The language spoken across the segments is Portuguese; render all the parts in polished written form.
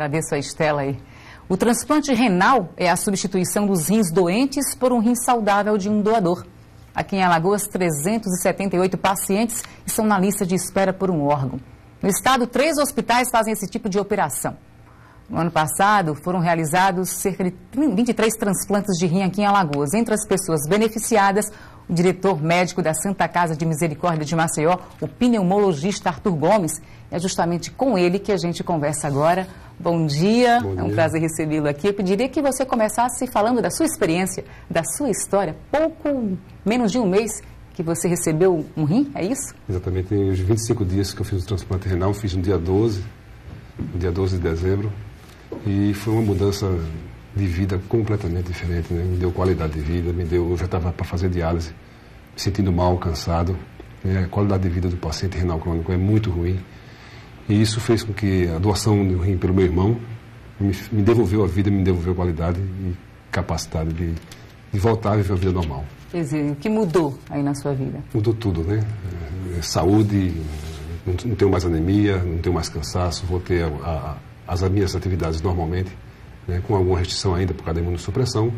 Agradeço a Estela aí. O transplante renal é a substituição dos rins doentes por um rim saudável de um doador. Aqui em Alagoas, 378 pacientes estão na lista de espera por um órgão. No estado, 3 hospitais fazem esse tipo de operação. No ano passado, foram realizados cerca de 23 transplantes de rim aqui em Alagoas. Entre as pessoas beneficiadas, o diretor médico da Santa Casa de Misericórdia de Maceió, o pneumologista Arthur Gomes. É justamente com ele que a gente conversa agora. Bom dia, é um prazer recebê-lo aqui. Eu pediria que você começasse falando da sua experiência, da sua história. Pouco menos de um mês que você recebeu um rim, é isso? Exatamente, tem os 25 dias que eu fiz o transplante renal, fiz no dia 12 de dezembro, e foi uma mudança de vida completamente diferente, né? Me deu qualidade de vida, eu já estava para fazer diálise, me sentindo mal, cansado, né? A qualidade de vida do paciente renal crônico é muito ruim, e isso fez com que a doação do rim pelo meu irmão me devolveu a vida, me devolveu qualidade e capacidade de voltar a viver a vida normal. Quer dizer, o que mudou aí na sua vida? Mudou tudo, né? Saúde, não tenho mais anemia, não tenho mais cansaço, vou ter as minhas atividades normalmente, né? Com alguma restrição ainda por causa da imunossupressão,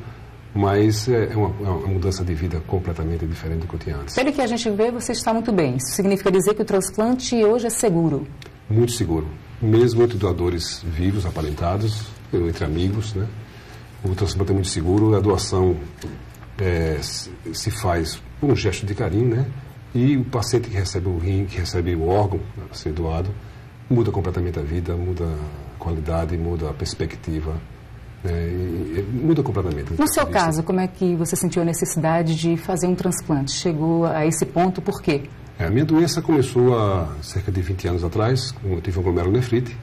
mas é uma mudança de vida completamente diferente do que eu tinha antes. Pelo que a gente vê, você está muito bem. Isso significa dizer que o transplante hoje é seguro? Muito seguro. Mesmo entre doadores vivos, aparentados, entre amigos, né? O transplante é muito seguro, a doação se faz por um gesto de carinho, né? E o paciente que recebe o rim, que recebe o órgão a ser doado, muda completamente a vida, muda a qualidade, muda a perspectiva, né? Muda completamente. No seu caso, como é que você sentiu a necessidade de fazer um transplante? Chegou a esse ponto por quê? A minha doença começou há cerca de 20 anos atrás, eu tive uma glomerulonefrite,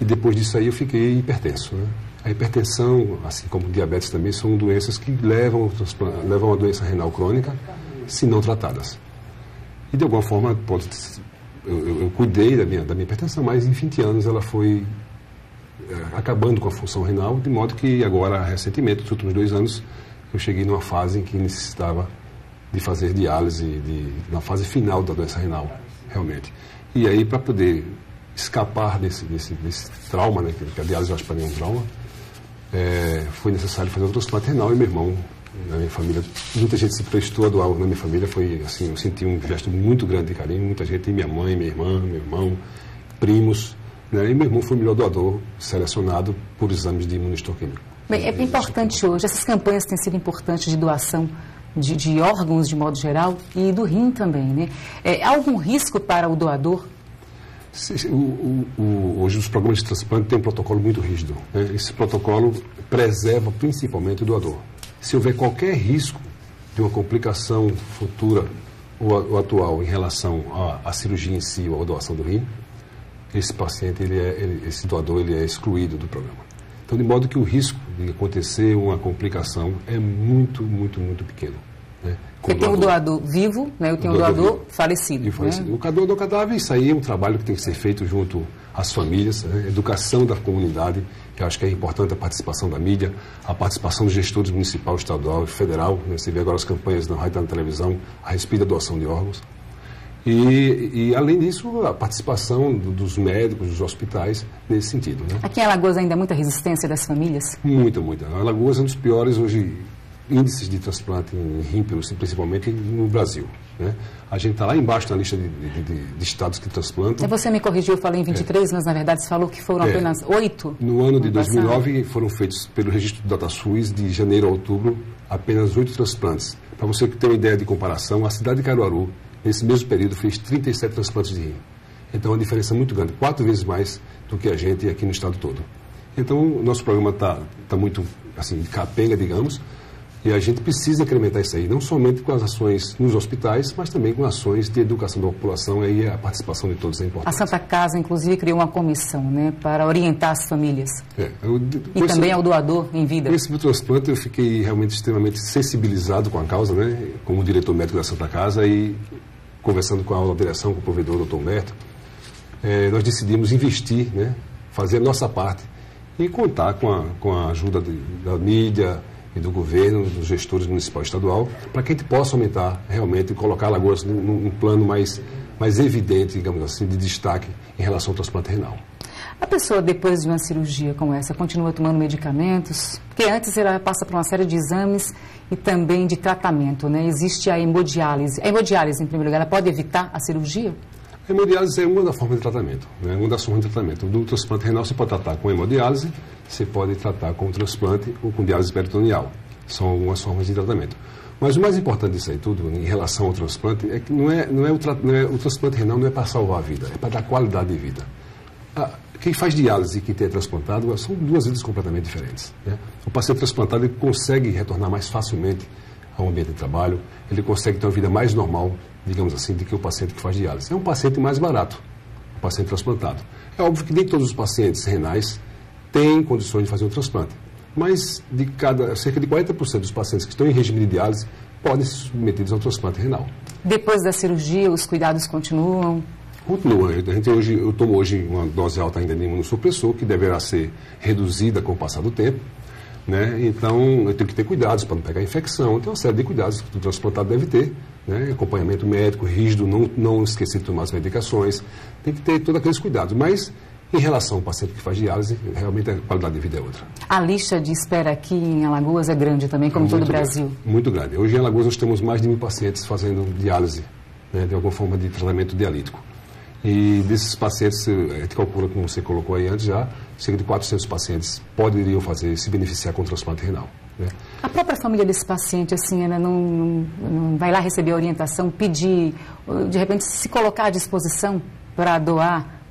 e depois disso aí eu fiquei hipertenso, né? A hipertensão, assim como o diabetes também, são doenças que levam a uma doença renal crônica, se não tratadas. E de alguma forma, eu cuidei da minha hipertensão, mas em 20 anos ela foi acabando com a função renal, de modo que agora, recentemente, nos últimos 2 anos, eu cheguei numa fase em que necessitava de fazer diálise, na fase final da doença renal, realmente. E aí, para poder escapar desse trauma, né, que a diálise eu acho para mim é um trauma, foi necessário fazer o transplante renal, e meu irmão, na minha família, muita gente se prestou a doar na minha família, foi assim, eu senti um gesto muito grande de carinho, muita gente, minha mãe, minha irmã, meu irmão, primos, né, e meu irmão foi o melhor doador selecionado por exames de imunistoquímico. Bem, é importante hoje, essas campanhas têm sido importantes de doação de órgãos de modo geral e do rim também, né? Há algum risco para o doador? Hoje os programas de transplante têm um protocolo muito rígido, né? Esse protocolo preserva principalmente o doador. Se houver qualquer risco de uma complicação futura ou atual em relação à cirurgia em si ou à doação do rim, esse paciente, esse doador, ele é excluído do programa. Então, de modo que o risco de acontecer uma complicação é muito, muito, muito pequeno, né? Você tem o doador vivo, né? Eu tenho o doador falecido. Né? O doador cadáver, isso aí é um trabalho que tem que ser feito junto às famílias, né? Educação da comunidade, que eu acho que é importante a participação da mídia, a participação dos gestores municipal, estadual e federal, né? Você vê agora as campanhas na rádio e na televisão a respeito da doação de órgãos. E, além disso, a participação dos médicos, dos hospitais, nesse sentido, né? Aqui em Alagoas ainda há muita resistência das famílias? Muita, muita. A Alagoas é um dos piores, hoje, índices de transplante em rim, principalmente no Brasil, né? A gente está lá embaixo na lista de estados que transplantam. Você me corrigiu, eu falei em 23, mas na verdade você falou que foram apenas 8? No ano de 2009 foram feitos pelo registro do DataSUS, de janeiro a outubro, apenas 8 transplantes. Para você ter uma ideia de comparação, a cidade de Caruaru, nesse mesmo período, fez 37 transplantes de rim. Então, é uma diferença muito grande, 4 vezes mais do que a gente aqui no estado todo. Então, o nosso programa está muito, assim, capenga, digamos, e a gente precisa incrementar isso aí, não somente com as ações nos hospitais, mas também com ações de educação da população, aí a participação de todos é importante. A Santa Casa, inclusive, criou uma comissão, né, para orientar as famílias. E também ao doador em vida. Com esse meu transplante, eu fiquei realmente extremamente sensibilizado com a causa, né, como diretor médico da Santa Casa, e conversando com a direção, com o provedor, o Dr. Humberto, nós decidimos investir, né, fazer a nossa parte e contar com a ajuda da mídia e do governo, dos gestores municipal e estadual, para que a gente possa aumentar realmente e colocar Alagoas num plano mais evidente, digamos assim, de destaque em relação ao transplante renal. A pessoa, depois de uma cirurgia como essa, continua tomando medicamentos? Porque antes ela passa por uma série de exames e também de tratamento, né? Existe a hemodiálise. A hemodiálise, em primeiro lugar, ela pode evitar a cirurgia? A hemodiálise é uma das formas de tratamento, né? Uma das formas de tratamento. Do transplante renal você pode tratar com hemodiálise, você pode tratar com transplante ou com diálise peritoneal. São algumas formas de tratamento. Mas o mais importante disso aí tudo, em relação ao transplante, é que o transplante renal não é para salvar a vida, é para dar qualidade de vida. Quem faz diálise e quem é transplantado são duas vidas completamente diferentes, né? O paciente transplantado ele consegue retornar mais facilmente ao ambiente de trabalho, ele consegue ter uma vida mais normal, digamos assim, do que o paciente que faz diálise. É um paciente mais barato, o paciente transplantado. É óbvio que nem todos os pacientes renais têm condições de fazer um transplante, mas cerca de 40% dos pacientes que estão em regime de diálise podem ser submetidos ao transplante renal. Depois da cirurgia, os cuidados continuam? Continua. Eu tomo hoje uma dose alta ainda de imunossupressor, que deverá ser reduzida com o passar do tempo, né? Então, eu tenho que ter cuidados para não pegar infecção. Tem uma série de cuidados que o transplantado deve ter, né? Acompanhamento médico rígido, não esquecer de tomar as medicações. Tem que ter todos aqueles cuidados. Mas, em relação ao paciente que faz diálise, realmente a qualidade de vida é outra. A lista de espera aqui em Alagoas é grande também, como todo o Brasil? Muito grande. Hoje em Alagoas nós temos mais de 1.000 pacientes fazendo diálise, né? De alguma forma de tratamento dialítico. E desses pacientes, a gente calcula, como você colocou aí antes já, cerca de 400 pacientes poderiam se beneficiar com o transplante renal, né? A própria família desse paciente, assim, ela não vai lá receber a orientação, pedir, de repente, se colocar à disposição para doar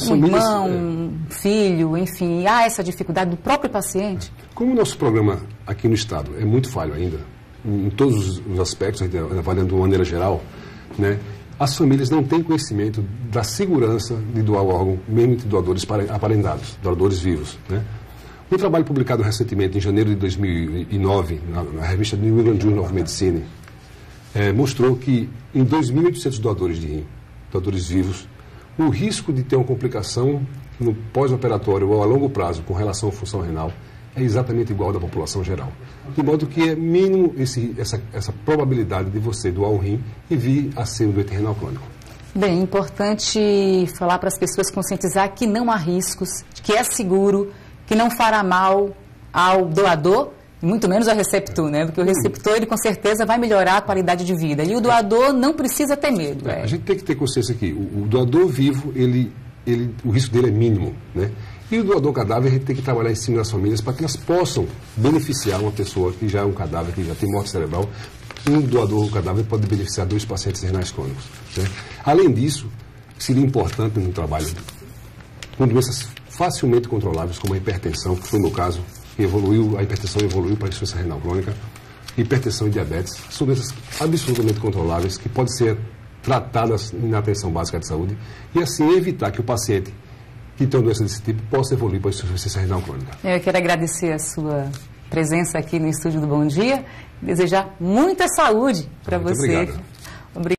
um irmão, um filho, enfim, há essa dificuldade do próprio paciente? Como o nosso programa aqui no Estado é muito falho ainda, em todos os aspectos, avaliando de uma maneira geral, né? As famílias não têm conhecimento da segurança de doar o órgão, mesmo de doadores aparentados, doadores vivos, né? Um trabalho publicado recentemente, em janeiro de 2009, na revista New England Journal of Medicine, mostrou que em 2.800 doadores de rim, doadores vivos, o risco de ter uma complicação no pós-operatório ou a longo prazo com relação à função renal é exatamente igual ao da população geral. De modo que é mínimo essa probabilidade de você doar um rim e vir a ser um doente renal crônico. Bem, importante falar para as pessoas conscientizar que não há riscos, que é seguro, que não fará mal ao doador, muito menos ao receptor, né? Porque o receptor, ele com certeza vai melhorar a qualidade de vida. E o doador não precisa ter medo. A gente tem que ter consciência que o doador vivo, o risco dele é mínimo, né? E o doador cadáver, a gente tem que trabalhar em cima das famílias para que elas possam beneficiar uma pessoa que já é um cadáver, que já tem morte cerebral. Um doador cadáver pode beneficiar 2 pacientes renais crônicos, né? Além disso, seria importante no trabalho com doenças facilmente controláveis, como a hipertensão, que foi no caso, que a hipertensão evoluiu para a insuficiência renal crônica, hipertensão e diabetes, são doenças absolutamente controláveis que podem ser tratadas na atenção básica de saúde e assim evitar que o paciente que tem uma doença desse tipo possa evoluir para a insuficiência renal crônica. Eu quero agradecer a sua presença aqui no estúdio do Bom Dia, desejar muita saúde para você. Obrigado.